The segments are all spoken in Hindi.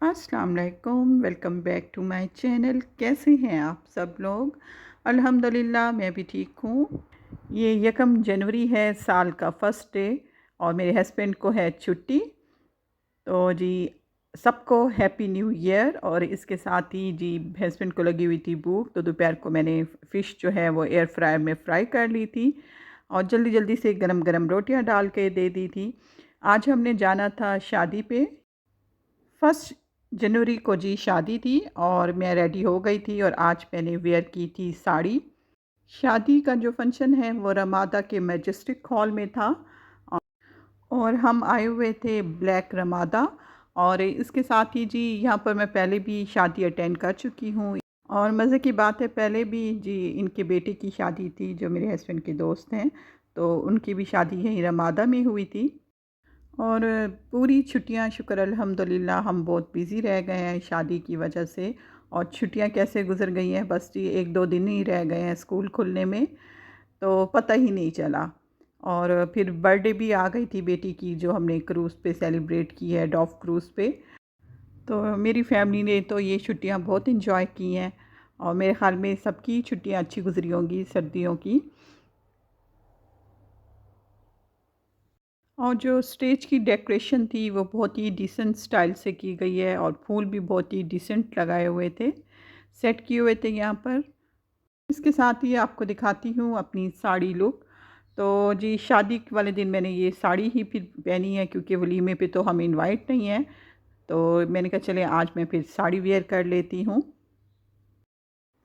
अस्सलाम वालेकुम, welcome back to my channel. कैसे हैं आप सब लोग? अल्हम्दुलिल्लाह मैं भी ठीक हूँ। ये 1 जनवरी है, साल का फर्स्ट डे और मेरे हस्बैंड को है छुट्टी। तो जी सबको हैप्पी न्यू ईयर। और इसके साथ ही जी हस्बैंड को लगी हुई थी भूख, तो दोपहर को मैंने फ़िश जो है वो एयर फ्रायर में फ्राई कर ली थी और जल्दी जल्दी से गरम गरम रोटियां डाल के दे दी थी। आज हमने जाना था शादी पे। 1 जनवरी को जी शादी थी और मैं रेडी हो गई थी और आज मैंने वेयर की थी साड़ी। शादी का जो फंक्शन है वो रमादा के मैजेस्टिक हॉल में था और हम आए हुए थे ब्लैक रमादा। और इसके साथ ही जी यहाँ पर मैं पहले भी शादी अटेंड कर चुकी हूँ और मज़े की बात है, पहले भी जी इनके बेटे की शादी थी जो मेरे हस्बैंड के दोस्त हैं, तो उनकी भी शादी यहीं रमादा में हुई थी। और पूरी छुट्टियां शुक्र अल्हम्दुलिल्लाह हम बहुत बिज़ी रह गए हैं शादी की वजह से। और छुट्टियां कैसे गुजर गई हैं, बस जी 1-2 दिन ही रह गए हैं स्कूल खुलने में, तो पता ही नहीं चला। और फिर बर्थडे भी आ गई थी बेटी की जो हमने क्रूज़ पे सेलिब्रेट की है, डॉफ क्रूज़ पे। तो मेरी फैमिली ने तो ये छुट्टियां बहुत इंजॉय की हैं और मेरे ख़्याल में सबकी छुट्टियां अच्छी गुजरी होंगी सर्दियों की। और जो स्टेज की डेकोरेशन थी वो बहुत ही डिसेंट स्टाइल से की गई है और फूल भी बहुत ही डिसेंट लगाए हुए थे, सेट किए हुए थे यहाँ पर। इसके साथ ही आपको दिखाती हूँ अपनी साड़ी लुक। तो जी शादी वाले दिन मैंने ये साड़ी ही फिर पहनी है क्योंकि वलीमे पे तो हम इनवाइट नहीं हैं, तो मैंने कहा चले आज मैं फिर साड़ी वेयर कर लेती हूँ।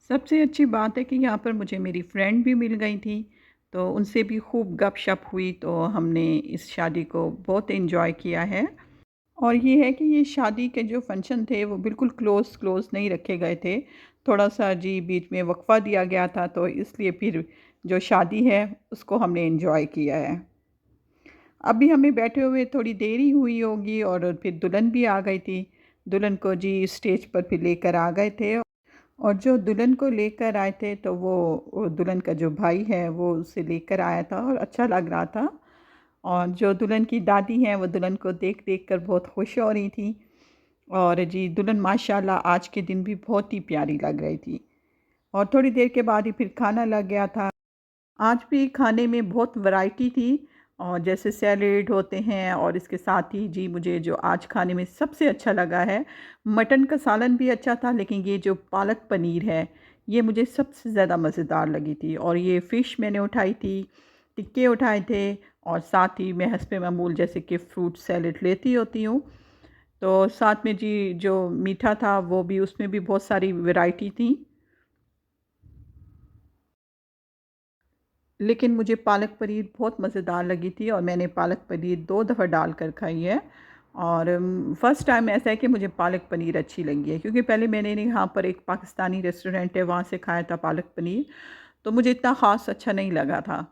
सबसे अच्छी बात है कि यहाँ पर मुझे मेरी फ्रेंड भी मिल गई थी, तो उनसे भी खूब गपशप हुई, तो हमने इस शादी को बहुत एंजॉय किया है। और ये है कि ये शादी के जो फंक्शन थे वो बिल्कुल क्लोज़ क्लोज़ नहीं रखे गए थे। थोड़ा-सा जी बीच में वक़्फ़ा दिया गया था, तो इसलिए फिर जो शादी है उसको हमने एंजॉय किया है। अभी हमें बैठे हुए थोड़ी देर ही हुई होगी और फिर दुल्हन भी आ गई थी। दुल्हन को जी स्टेज पर फिर लेकर आ गए थे और जो दुल्हन को लेकर आए थे तो वो दुल्हन का जो भाई है वो उसे लेकर आया था और अच्छा लग रहा था। और जो दुल्हन की दादी हैं वो दुल्हन को देख देख कर बहुत खुश हो रही थी। और जी दुल्हन माशाल्लाह आज के दिन भी बहुत ही प्यारी लग रही थी। और थोड़ी देर के बाद ही फिर खाना लग गया था। आज भी खाने में बहुत वैरायटी थी और जैसे सैलेड होते हैं और इसके साथ ही जी मुझे जो आज खाने में सबसे अच्छा लगा है, मटन का सालन भी अच्छा था, लेकिन ये जो पालक पनीर है ये मुझे सबसे ज़्यादा मज़ेदार लगी थी। और ये फ़िश मैंने उठाई थी, टिक्के उठाए थे और साथ ही मैं हस्बे मामूल जैसे कि फ्रूट सैलेड लेती होती हूँ, तो साथ में जी जो मीठा था वो भी, उसमें भी बहुत सारी वैरायटी थी। लेकिन मुझे पालक पनीर बहुत मज़ेदार लगी थी और मैंने पालक पनीर 2 दफ़ा डाल कर खाई है। और फ़र्स्ट टाइम ऐसा है कि मुझे पालक पनीर अच्छी लगी है, क्योंकि पहले मैंने यहाँ पर एक पाकिस्तानी रेस्टोरेंट है वहाँ से खाया था पालक पनीर, तो मुझे इतना ख़ास अच्छा नहीं लगा था।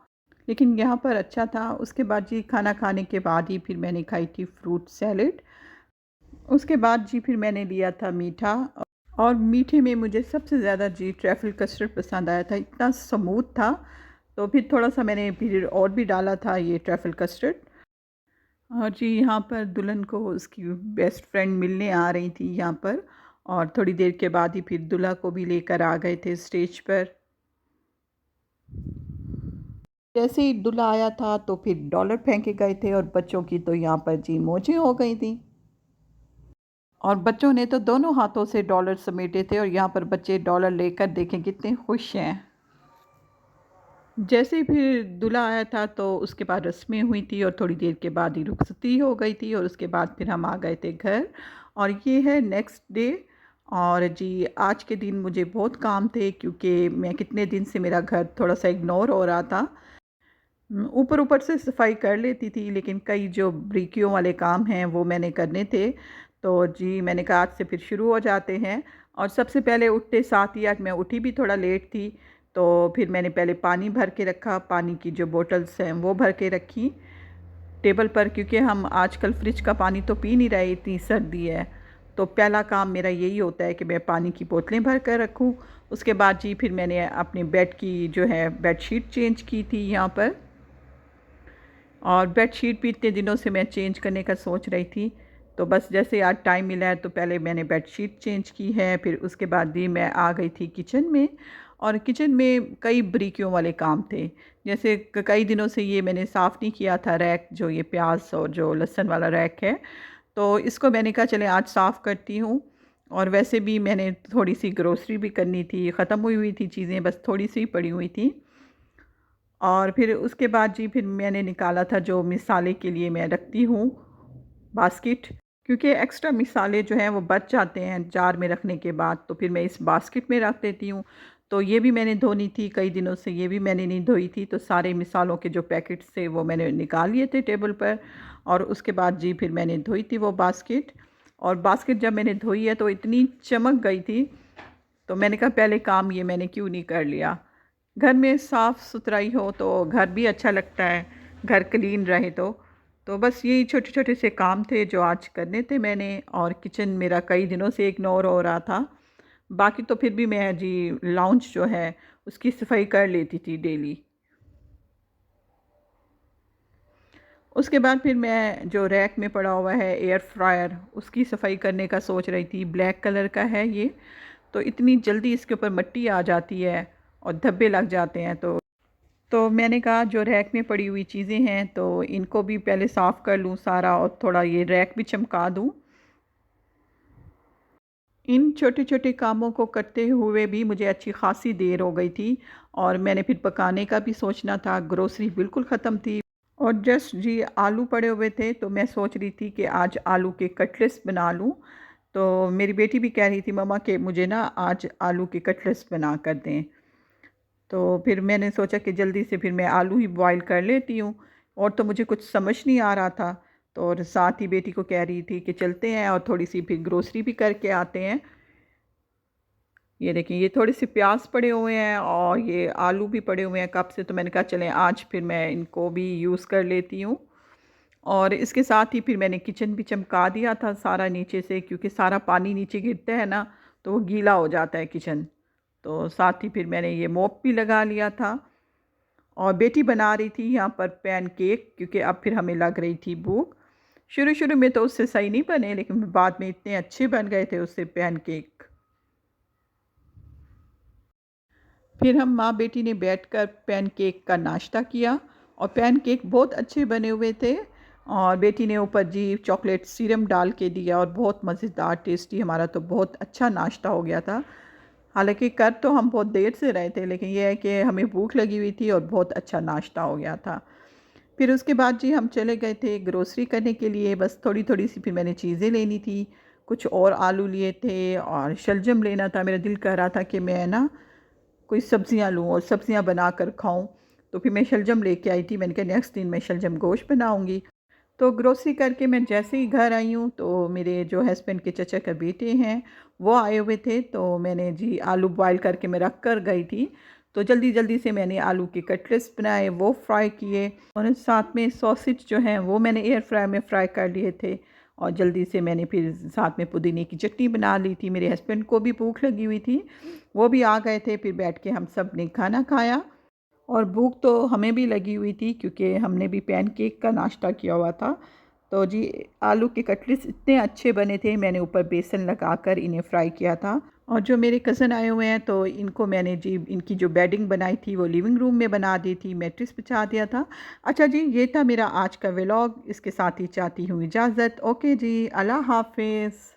लेकिन यहाँ पर अच्छा था। उसके बाद जी खाना खाने के बाद ही फिर मैंने खाई थी फ्रूट सैलेड। उसके बाद जी फिर मैंने लिया था मीठा। और मीठे में मुझे सबसे ज़्यादा जी ट्रैफल कस्टर्ड पसंद आया था, इतना स्मूथ था। तो फिर थोड़ा-सा मैंने फिर और भी डाला था ये ट्रैफल कस्टर्ड। और जी यहाँ पर दुल्हन को उसकी बेस्ट फ्रेंड मिलने आ रही थी यहाँ पर, और थोड़ी देर के बाद ही फिर दूल्हा को भी लेकर आ गए थे स्टेज पर। जैसे ही दूल्हा आया था तो फिर डॉलर फेंके गए थे और बच्चों की तो यहाँ पर जी मौजें हो गई थी। और बच्चों ने तो दोनों हाथों से डॉलर समेटे थे और यहाँ पर बच्चे डॉलर लेकर देखें कितने खुश हैं। जैसे ही फिर दूल्हा आया था तो उसके बाद रस्में हुई थी और थोड़ी देर के बाद ही रुखसती हो गई थी और उसके बाद फिर हम आ गए थे घर। और ये है नेक्स्ट डे। और जी आज के दिन मुझे बहुत काम थे क्योंकि मैं कितने दिन से मेरा घर थोड़ा सा इग्नोर हो रहा था। ऊपर ऊपर से सफाई कर लेती थी, लेकिन कई जो ब्रिकियों वाले काम हैं वो मैंने करने थे। तो जी मैंने कहा आज से फिर शुरू हो जाते हैं। और सबसे पहले उठते साथ ही, आज मैं उठी भी थोड़ा लेट थी, तो फिर मैंने पहले पानी भर के रखा, पानी की जो बोतल्स हैं वो भर के रखी टेबल पर, क्योंकि हम आजकल फ्रिज का पानी तो पी नहीं रहे, इतनी सर्दी है। तो पहला काम मेरा यही होता है कि मैं पानी की बोतलें भर कर रखूँ। उसके बाद जी फिर मैंने अपने बेड की जो है बेडशीट चेंज की थी यहाँ पर। और बेडशीट भी इतने दिनों से मैं चेंज करने का सोच रही थी, तो बस जैसे आज टाइम मिला है तो पहले मैंने बेडशीट चेंज की है, फिर उसके बाद भी मैं आ गई थी किचन में। और किचन में कई बारीकियों वाले काम थे। जैसे कई दिनों से ये मैंने साफ़ नहीं किया था रैक, जो ये प्याज और जो लहसुन वाला रैक है, तो इसको मैंने कहा चले आज साफ़ करती हूँ। और वैसे भी मैंने थोड़ी सी ग्रोसरी भी करनी थी, ख़त्म हुई हुई थी चीज़ें, बस थोड़ी सी पड़ी हुई थी। और फिर उसके बाद जी फिर मैंने निकाला था जो मिसाले के लिए मैं रखती हूँ बास्केट, क्योंकि एक्स्ट्रा मिसाले जो हैं वो बच जाते हैं जार में रखने के बाद, तो फिर मैं इस बास्केट में रख देती हूँ। तो ये भी मैंने धोनी थी कई दिनों से, ये भी मैंने नहीं धोई थी, तो सारे मिसालों के जो पैकेट्स थे वो मैंने निकाल लिए थे टेबल पर। और उसके बाद जी फिर मैंने धोई थी वो बास्केट। और बास्केट जब मैंने धोई है तो इतनी चमक गई थी, तो मैंने कहा पहले काम ये मैंने क्यों नहीं कर लिया। घर में साफ़ सुथराई हो तो घर भी अच्छा लगता है, घर क्लीन रहे तो बस यही छोटे छोटे से काम थे जो आज करने थे मैंने। और किचन मेरा कई दिनों से इग्नोर हो रहा था। बाकी तो फिर भी मैं जी लाउंज जो है उसकी सफाई कर लेती थी डेली। उसके बाद फिर मैं जो रैक में पड़ा हुआ है एयर फ्रायर, उसकी सफाई करने का सोच रही थी। ब्लैक कलर का है ये, तो इतनी जल्दी इसके ऊपर मिट्टी आ जाती है और धब्बे लग जाते हैं। तो मैंने कहा जो रैक में पड़ी हुई चीज़ें हैं तो इनको भी पहले साफ़ कर लूँ सारा, और थोड़ा ये रैक भी चमका दूँ। इन छोटे छोटे कामों को करते हुए भी मुझे अच्छी खासी देर हो गई थी। और मैंने फिर पकाने का भी सोचना था, ग्रोसरी बिल्कुल ख़त्म थी। और जस्ट जी आलू पड़े हुए थे, तो मैं सोच रही थी कि आज आलू के कटलेट्स बना लूँ। तो मेरी बेटी भी कह रही थी मम्मा कि मुझे ना आज आलू के कटलेट्स बना कर दें। तो फिर मैंने सोचा कि जल्दी से फिर मैं आलू ही बॉईल कर लेती हूँ। और तो मुझे कुछ समझ नहीं आ रहा था। तो और साथ ही बेटी को कह रही थी कि चलते हैं और थोड़ी सी फिर ग्रोसरी भी करके आते हैं। ये देखिए ये थोड़े से प्याज पड़े हुए हैं और ये आलू भी पड़े हुए हैं कप से, तो मैंने कहा चलें आज फिर मैं इनको भी यूज़ कर लेती हूँ। और इसके साथ ही फिर मैंने किचन भी चमका दिया था सारा नीचे से, क्योंकि सारा पानी नीचे गिरता है ना, तो वो गीला हो जाता है किचन। तो साथ ही फिर मैंने ये मोप भी लगा लिया था। और बेटी बना रही थी यहाँ पर पैन केक, क्योंकि अब फिर हमें लग रही थी भूख। शुरू शुरू में तो उससे सही नहीं बने, लेकिन बाद में इतने अच्छे बन गए थे उससे पैन केक। फिर हम माँ बेटी ने बैठकर पैन केक का नाश्ता किया। और पैन केक बहुत अच्छे बने हुए थे। और बेटी ने ऊपर जी चॉकलेट सीरम डाल के दिया, और बहुत मज़ेदार टेस्टी हमारा तो बहुत अच्छा नाश्ता हो गया था। हालांकि कर तो हम बहुत देर से रहे थे, लेकिन यह है कि हमें भूख लगी हुई थी और बहुत अच्छा नाश्ता हो गया था। फिर उसके बाद जी हम चले गए थे ग्रोसरी करने के लिए। बस थोड़ी थोड़ी सी फिर मैंने चीज़ें लेनी थी। कुछ और आलू लिए थे और शलजम लेना था। मेरा दिल कर रहा था कि मैं ना कोई सब्ज़ियाँ लूँ और सब्ज़ियाँ बना कर खाऊँ। तो फिर मैं शलजम लेके आई थी। मैंने कहा नेक्स्ट दिन मैं शलजम गोश्त बनाऊँगी। तो ग्रोसरी करके मैं जैसे ही घर आई हूँ, तो मेरे जो हस्बैंड के चचा के बेटे हैं वो आए हुए थे। तो मैंने जी आलू बॉयल करके मैं रख कर गई थी। तो जल्दी जल्दी से मैंने आलू के कटलेट्स बनाए, वो फ्राई किए। और साथ में सॉसेज जो हैं वो मैंने एयर फ्राई में फ्राई कर लिए थे। और जल्दी से मैंने फिर साथ में पुदीने की चटनी बना ली थी। मेरे हस्बैंड को भी भूख लगी हुई थी, वो भी आ गए थे। फिर बैठ के हम सब ने खाना खाया। और भूख तो हमें भी लगी हुई थी, क्योंकि हमने भी पैन केक का नाश्ता किया हुआ था। तो जी आलू के कटलेट्स इतने अच्छे बने थे, मैंने ऊपर बेसन लगाकर इन्हें फ्राई किया था। और जो मेरे कज़न आए हुए हैं तो इनको मैंने जी इनकी जो बेडिंग बनाई थी वो लिविंग रूम में बना दी थी, मैट्रेस बिछा दिया था। अच्छा जी ये था मेरा आज का व्लॉग। इसके साथ ही चाहती हूँ इजाज़त। ओके जी, अल्लाह हाफिज़।